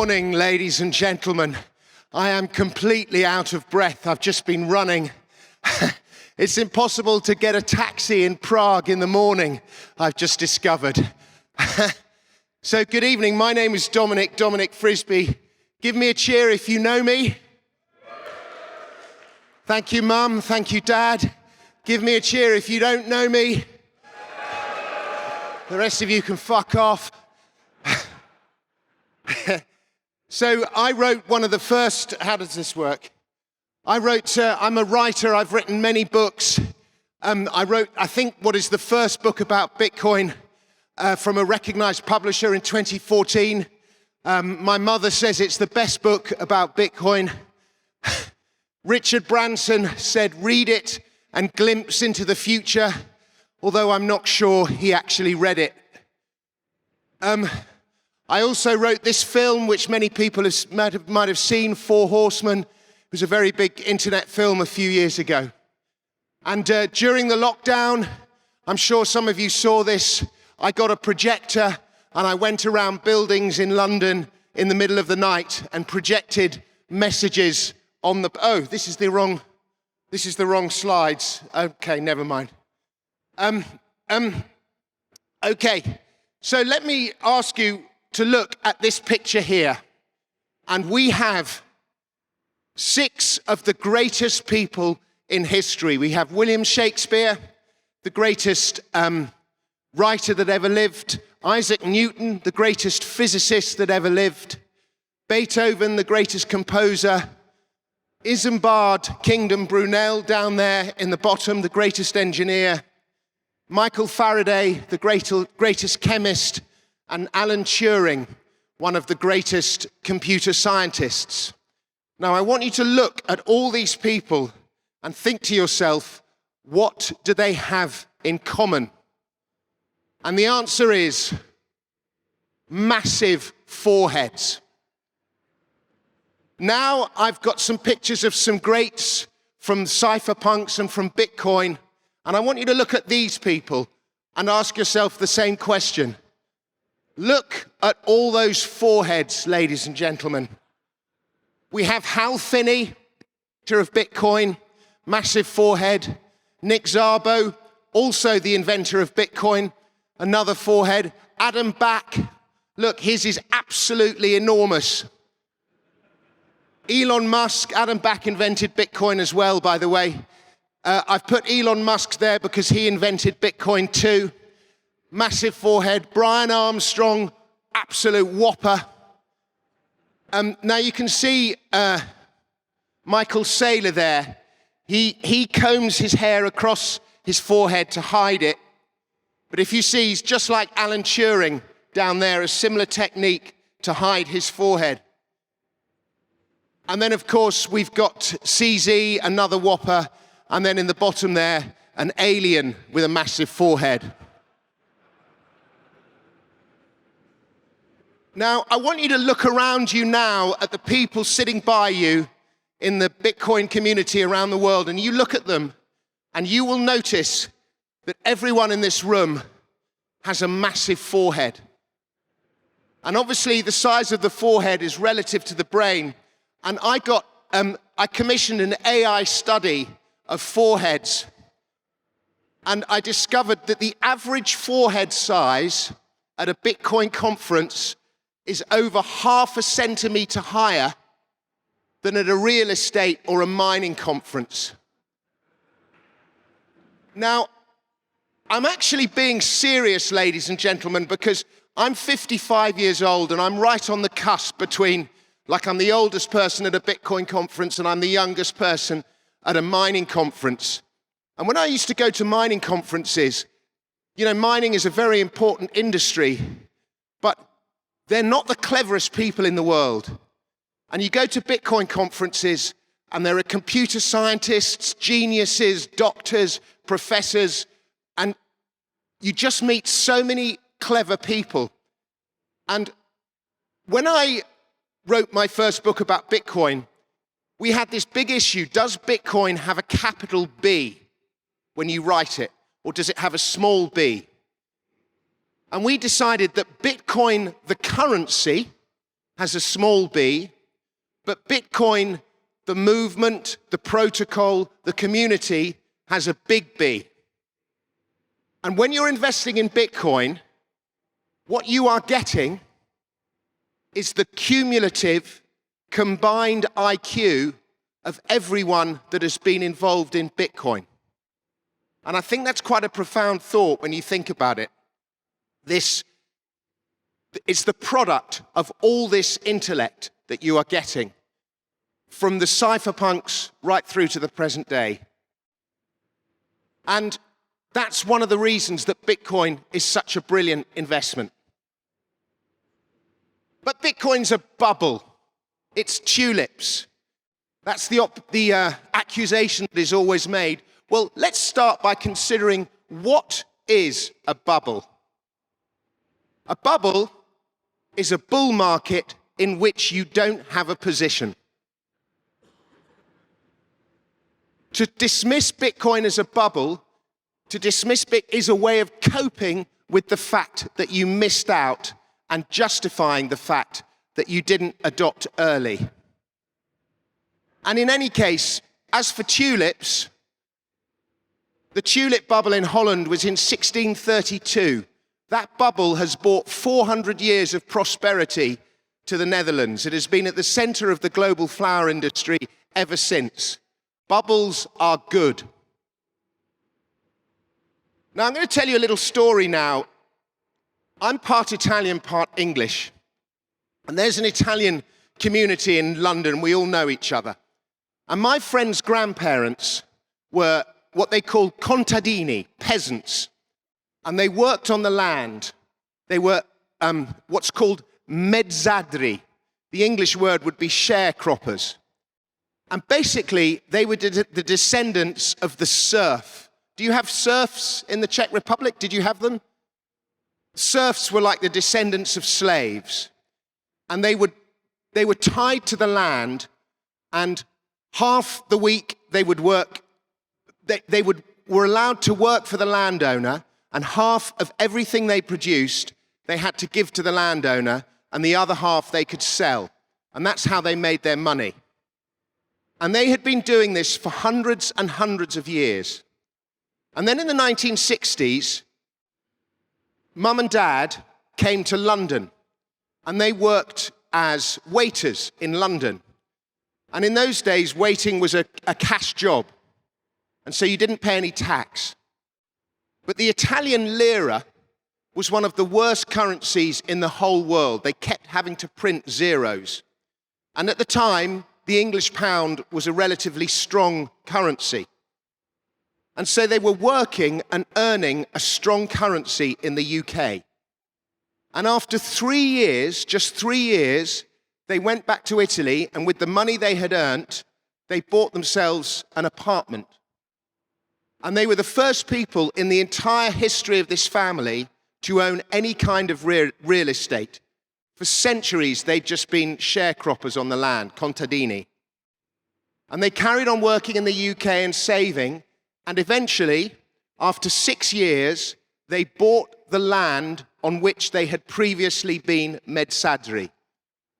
morning, ladies and gentlemen. I am completely out of breath. I've just been running. It's impossible to get a taxi in Prague in the morning, I've just discovered. So good evening, my name is Dominic Frisby. Give me a cheer if you know me. Thank you, Mum, thank you, Dad. Give me a cheer if you don't know me. The rest of you can fuck off. So I wrote one of the first, how does this work? I'm a writer, I've written many books. I wrote, I think, what is the first book about Bitcoin from a recognized publisher in 2014. My mother says it's the best book about Bitcoin. Richard Branson said, read it and glimpse into the future, although I'm not sure he actually read it. I also wrote this film, which many people might have seen, Four Horsemen. It was a very big internet film a few years ago. And during the lockdown, I'm sure some of you saw this, I got a projector and I went around buildings in London in the middle of the night and projected messages on the... Oh, this is the wrong slides. Okay, never mind. Okay, so let me ask you to look at this picture here. And we have 6 of the greatest people in history. We have William Shakespeare, the greatest writer that ever lived, Isaac Newton, the greatest physicist that ever lived, Beethoven, the greatest composer, Isambard Kingdom Brunel down there in the bottom, the greatest engineer, Michael Faraday, the greatest chemist, and Alan Turing, one of the greatest computer scientists. Now, I want you to look at all these people and think to yourself, what do they have in common? And the answer is massive foreheads. Now, I've got some pictures of some greats from cypherpunks and from Bitcoin, and I want you to look at these people and ask yourself the same question. Look at all those foreheads, ladies and gentlemen. We have Hal Finney, inventor of Bitcoin, massive forehead. Nick Szabo, also the inventor of Bitcoin, another forehead. Adam Back, look, his is absolutely enormous. Elon Musk, Adam Back invented Bitcoin as well, by the way. I've put Elon Musk there because he invented Bitcoin too. Massive forehead. Brian Armstrong, absolute whopper. Now you can see Michael Saylor there. He combs his hair across his forehead to hide it. But if you see, he's just like Alan Turing down there, a similar technique to hide his forehead. And then, of course, we've got CZ, another whopper, and then in the bottom there, an alien with a massive forehead. Now, I want you to look around you now at the people sitting by you in the Bitcoin community around the world, and you look at them, and you will notice that everyone in this room has a massive forehead. And obviously, the size of the forehead is relative to the brain. And I commissioned an AI study of foreheads, and I discovered that the average forehead size at a Bitcoin conference is over 0.5 centimeter higher than at a real estate or a mining conference. Now, I'm actually being serious, ladies and gentlemen, because I'm 55 years old and I'm right on the cusp between, like, I'm the oldest person at a Bitcoin conference and I'm the youngest person at a mining conference. And when I used to go to mining conferences, you know, mining is a very important industry, but they're not the cleverest people in the world. And you go to Bitcoin conferences and there are computer scientists, geniuses, doctors, professors, and you just meet so many clever people. And when I wrote my first book about Bitcoin, we had this big issue. Does Bitcoin have a capital B when you write it, or does it have a small b? And we decided that Bitcoin, the currency, has a small b, but Bitcoin, the movement, the protocol, the community, has a big B. And when you're investing in Bitcoin, what you are getting is the cumulative combined IQ of everyone that has been involved in Bitcoin. And I think that's quite a profound thought when you think about it. It's the product of all this intellect that you are getting from the cypherpunks right through to the present day. And that's one of the reasons that Bitcoin is such a brilliant investment. But Bitcoin's a bubble. It's tulips. That's the accusation that is always made. Well, let's start by considering what is a bubble. A bubble is a bull market in which you don't have a position. To dismiss Bitcoin as a bubble, to dismiss Bitcoin is a way of coping with the fact that you missed out and justifying the fact that you didn't adopt early. And in any case, as for tulips, the tulip bubble in Holland was in 1632. That bubble has brought 400 years of prosperity to the Netherlands. It has been at the center of the global flower industry ever since. Bubbles are good. Now, I'm going to tell you a little story now. I'm part Italian, part English. And there's an Italian community in London. We all know each other. And my friend's grandparents were what they called contadini, peasants. And they worked on the land. They were what's called mezzadri. The English word would be sharecroppers. And basically, they were the descendants of the serf. Do you have serfs in the Czech Republic? Did you have them? Serfs were like the descendants of slaves. And they were tied to the land, and half the week they would work, were allowed to work for the landowner, and half of everything they produced, they had to give to the landowner, and the other half they could sell. And that's how they made their money. And they had been doing this for hundreds and hundreds of years. And then in the 1960s, Mum and Dad came to London, and they worked as waiters in London. And in those days, waiting was a cash job. And so you didn't pay any tax. But the Italian lira was one of the worst currencies in the whole world. They kept having to print zeros. And at the time, the English pound was a relatively strong currency. And so they were working and earning a strong currency in the UK. And after 3 years, just 3 years, they went back to Italy, and with the money they had earned, they bought themselves an apartment. And they were the first people in the entire history of this family to own any kind of real estate. For centuries, they'd just been sharecroppers on the land, contadini. And they carried on working in the UK and saving, and eventually, after 6 years, they bought the land on which they had previously been mezzadri.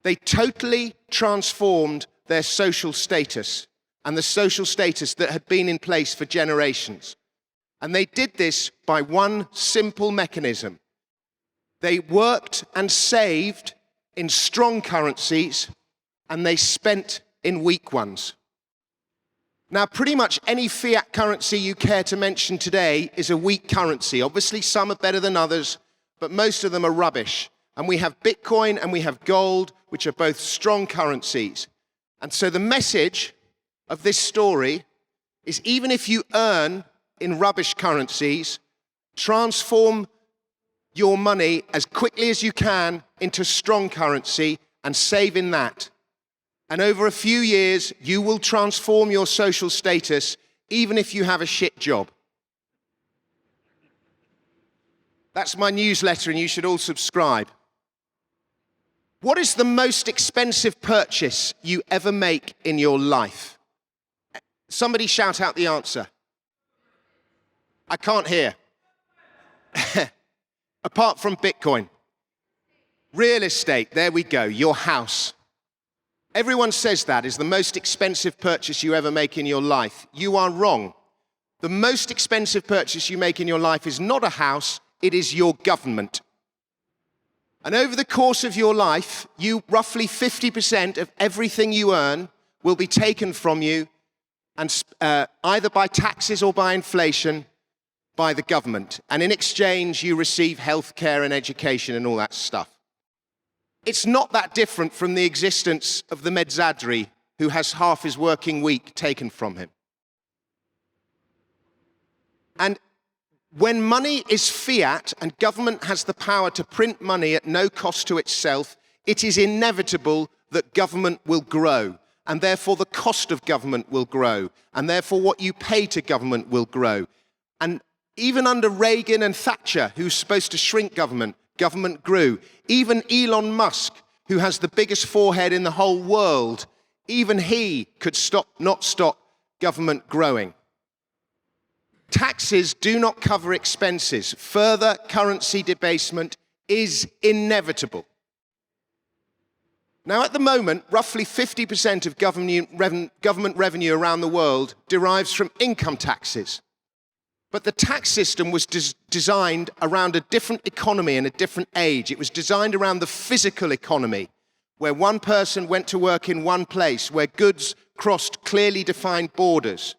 They totally transformed their social status and the social status that had been in place for generations. And they did this by one simple mechanism. They worked and saved in strong currencies, and they spent in weak ones. Now, pretty much any fiat currency you care to mention today is a weak currency. Obviously, some are better than others, but most of them are rubbish. And we have Bitcoin and we have gold, which are both strong currencies. And so the message of this story is, even if you earn in rubbish currencies, transform your money as quickly as you can into strong currency and save in that. And over a few years, you will transform your social status, even if you have a shit job. That's my newsletter, and you should all subscribe. What is the most expensive purchase you ever make in your life? Somebody shout out the answer. I can't hear. Apart from Bitcoin. Real estate, there we go, your house. Everyone says that is the most expensive purchase you ever make in your life. You are wrong. The most expensive purchase you make in your life is not a house, it is your government. And over the course of your life, roughly 50% of everything you earn will be taken from you, and either by taxes or by inflation, by the government. And in exchange, you receive healthcare and education and all that stuff. It's not that different from the existence of the Medzadri, who has half his working week taken from him. And when money is fiat and government has the power to print money at no cost to itself, it is inevitable that government will grow, and therefore the cost of government will grow, and therefore what you pay to government will grow. And even under Reagan and Thatcher, who's supposed to shrink government, government grew. Even Elon Musk, who has the biggest forehead in the whole world, even he could not stop government growing. Taxes do not cover expenses. Further currency debasement is inevitable. Now, at the moment, roughly 50% of government revenue around the world derives from income taxes. But the tax system was designed around a different economy and a different age. It was designed around the physical economy, where one person went to work in one place, where goods crossed clearly defined borders.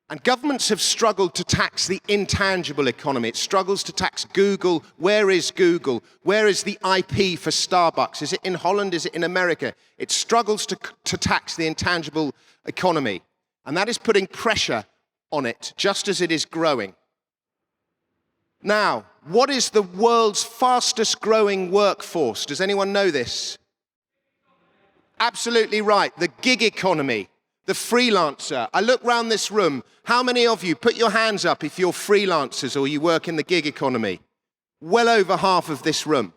And governments have struggled to tax the intangible economy. It struggles to tax Google. Where is Google? Where is the IP for Starbucks? Is it in Holland? Is it in America? It struggles to tax the intangible economy. And that is putting pressure on it, just as it is growing. Now, what is the world's fastest growing workforce? Does anyone know this? Absolutely right, the gig economy, the freelancer. I look around this room, how many of you, put your hands up if you're freelancers or you work in the gig economy? Well over half of this room.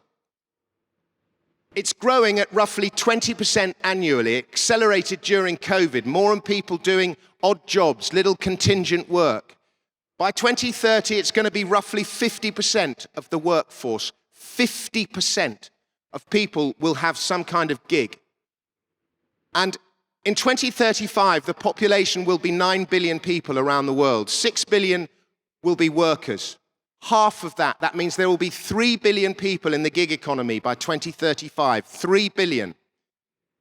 It's growing at roughly 20% annually, accelerated during COVID, more and people doing odd jobs, little contingent work. By 2030, it's going to be roughly 50% of the workforce. 50% of people will have some kind of gig. And in 2035, the population will be 9 billion people around the world. 6 billion will be workers. Half of that, that means there will be 3 billion people in the gig economy by 2035. 3 billion.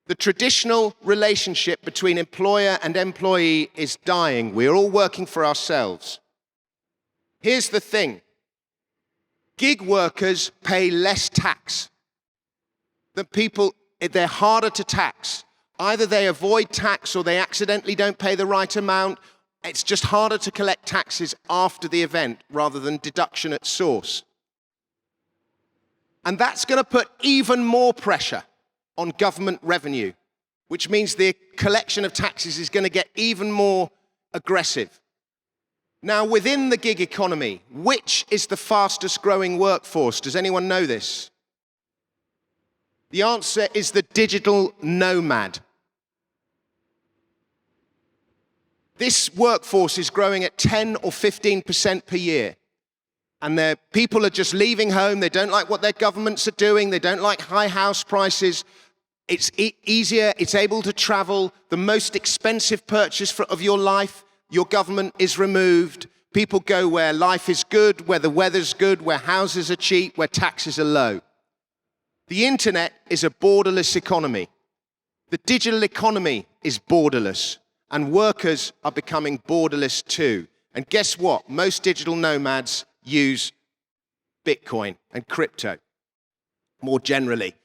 The traditional relationship between employer and employee is dying. We're all working for ourselves. Here's the thing. Gig workers pay less tax. The people, they're harder to tax. Either they avoid tax or they accidentally don't pay the right amount. It's just harder to collect taxes after the event rather than deduction at source. And that's going to put even more pressure on government revenue, which means the collection of taxes is going to get even more aggressive. Now, within the gig economy, which is the fastest growing workforce? Does anyone know this? The answer is the digital nomad. This workforce is growing at 10 or 15% per year. And people are just leaving home. They don't like what their governments are doing. They don't like high house prices. It's easier. It's able to travel. The most expensive purchase of your life, your government is removed. People go where life is good, where the weather's good, where houses are cheap, where taxes are low. The internet is a borderless economy. The digital economy is borderless. And workers are becoming borderless too. And guess what? Most digital nomads use Bitcoin and crypto more generally.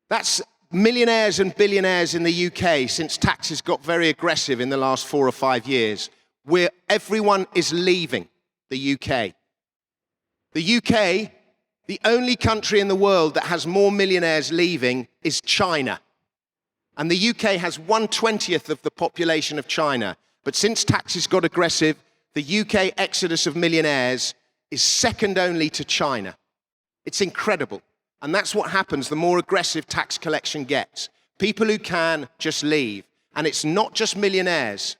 That's millionaires and billionaires in the UK since taxes got very aggressive in the last 4 or 5 years, where everyone is leaving the UK. The UK, the only country in the world that has more millionaires leaving is China. And the UK has 1/20th of the population of China. But since taxes got aggressive, the UK exodus of millionaires is second only to China. It's incredible. And that's what happens the more aggressive tax collection gets. People who can just leave. And it's not just millionaires.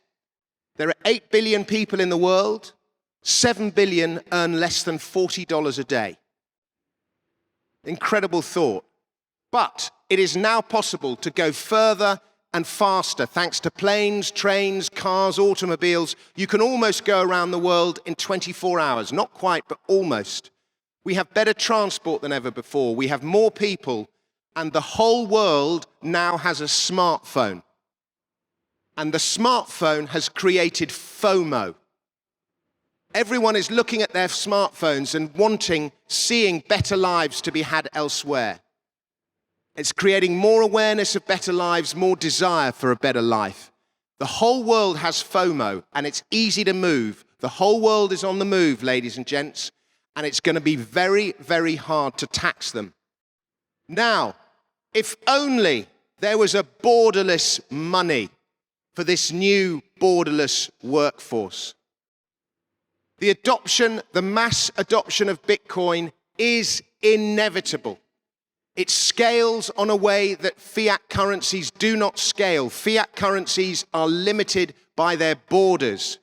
There are 8 billion people in the world. 7 billion earn less than $40 a day. Incredible thought. But it is now possible to go further and faster thanks to planes, trains, cars, automobiles. You can almost go around the world in 24 hours. Not quite, but almost. We have better transport than ever before. We have more people, and the whole world now has a smartphone. And the smartphone has created FOMO. Everyone is looking at their smartphones and seeing better lives to be had elsewhere. It's creating more awareness of better lives, more desire for a better life. The whole world has FOMO, and it's easy to move. The whole world is on the move, ladies and gents, and it's going to be very, very hard to tax them. Now, if only there was a borderless money for this new borderless workforce. The mass adoption of Bitcoin is inevitable. It scales on a way that fiat currencies do not scale. Fiat currencies are limited by their borders.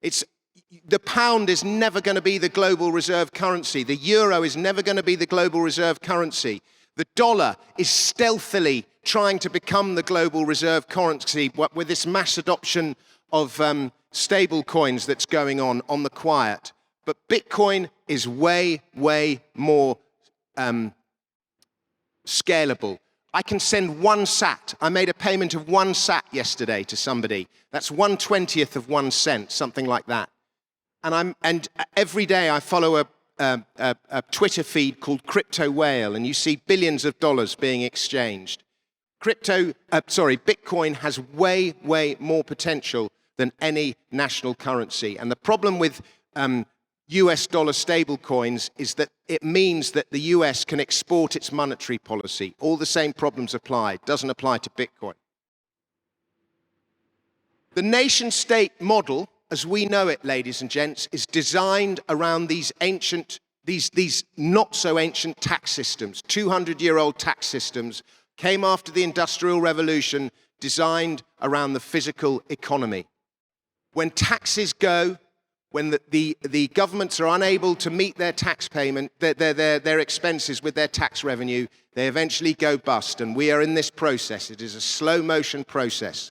The pound is never going to be the global reserve currency. The euro is never going to be the global reserve currency. The dollar is stealthily trying to become the global reserve currency with this mass adoption of stable coins that's going on the quiet. But Bitcoin is way, way more scalable. I can send 1 sat. I made a payment of 1 sat yesterday to somebody. That's 1/20th of 1 cent, something like that. And every day I follow a Twitter feed called Crypto Whale, and you see billions of dollars being exchanged. Bitcoin has way, way more potential than any national currency. And the problem with US dollar stable coins is that it means that the US can export its monetary policy. All the same problems apply. It doesn't apply to Bitcoin. The nation-state model, as we know it, ladies and gents, is designed around these not so ancient tax systems. 200-year-old tax systems came after the Industrial Revolution, designed around the physical economy. When taxes go, when the governments are unable to meet their tax payment, their expenses with their tax revenue, they eventually go bust, and we are in this process. It is a slow-motion process.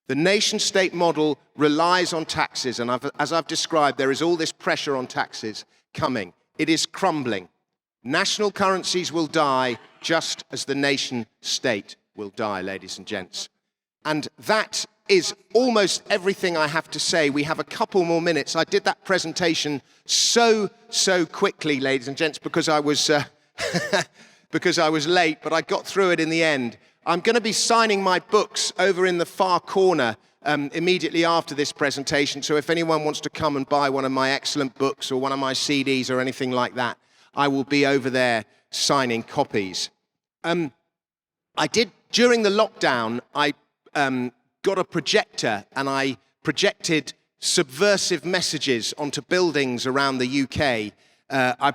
The nation-state model relies on taxes, and as I've described, there is all this pressure on taxes coming. It is crumbling. National currencies will die just as the nation-state will die, ladies and gents. And that is almost everything I have to say. We have a couple more minutes. I did that presentation so quickly, ladies and gents, because I was late, but I got through it in the end. I'm going to be signing my books over in the far corner immediately after this presentation. So if anyone wants to come and buy one of my excellent books or one of my CDs or anything like that, I will be over there signing copies. During the lockdown, I got a projector and I projected subversive messages onto buildings around the UK.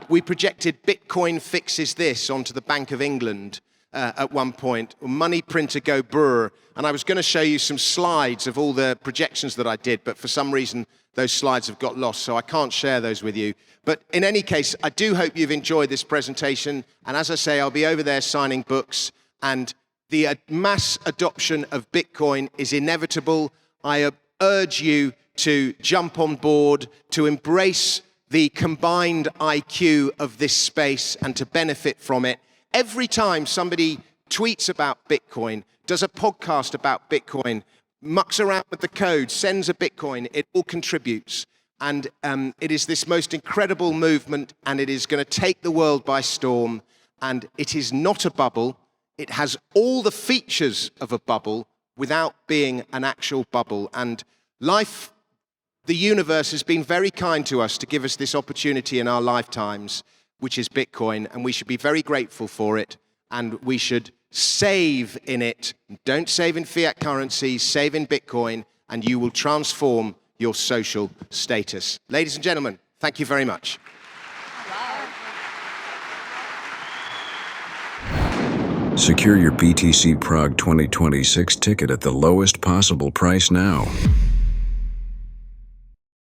We projected Bitcoin fixes this onto the Bank of England at one point, money printer go brr, and I was going to show you some slides of all the projections that I did, but for some reason those slides have got lost, so I can't share those with you. But in any case, I do hope you've enjoyed this presentation, and as I say, I'll be over there signing books, and the mass adoption of Bitcoin is inevitable. I urge you to jump on board, to embrace the combined IQ of this space and to benefit from it. Every time somebody tweets about Bitcoin, does a podcast about Bitcoin, mucks around with the code, sends a Bitcoin, it all contributes. And it is this most incredible movement, and it is going to take the world by storm. And it is not a bubble. It has all the features of a bubble without being an actual bubble. And life, the universe, has been very kind to us to give us this opportunity in our lifetimes, which is Bitcoin, and we should be very grateful for it, and we should save in it. Don't save in fiat currencies, save in Bitcoin, and you will transform your social status. Ladies and gentlemen, thank you very much. Secure your BTC Prague 2026 ticket at the lowest possible price now.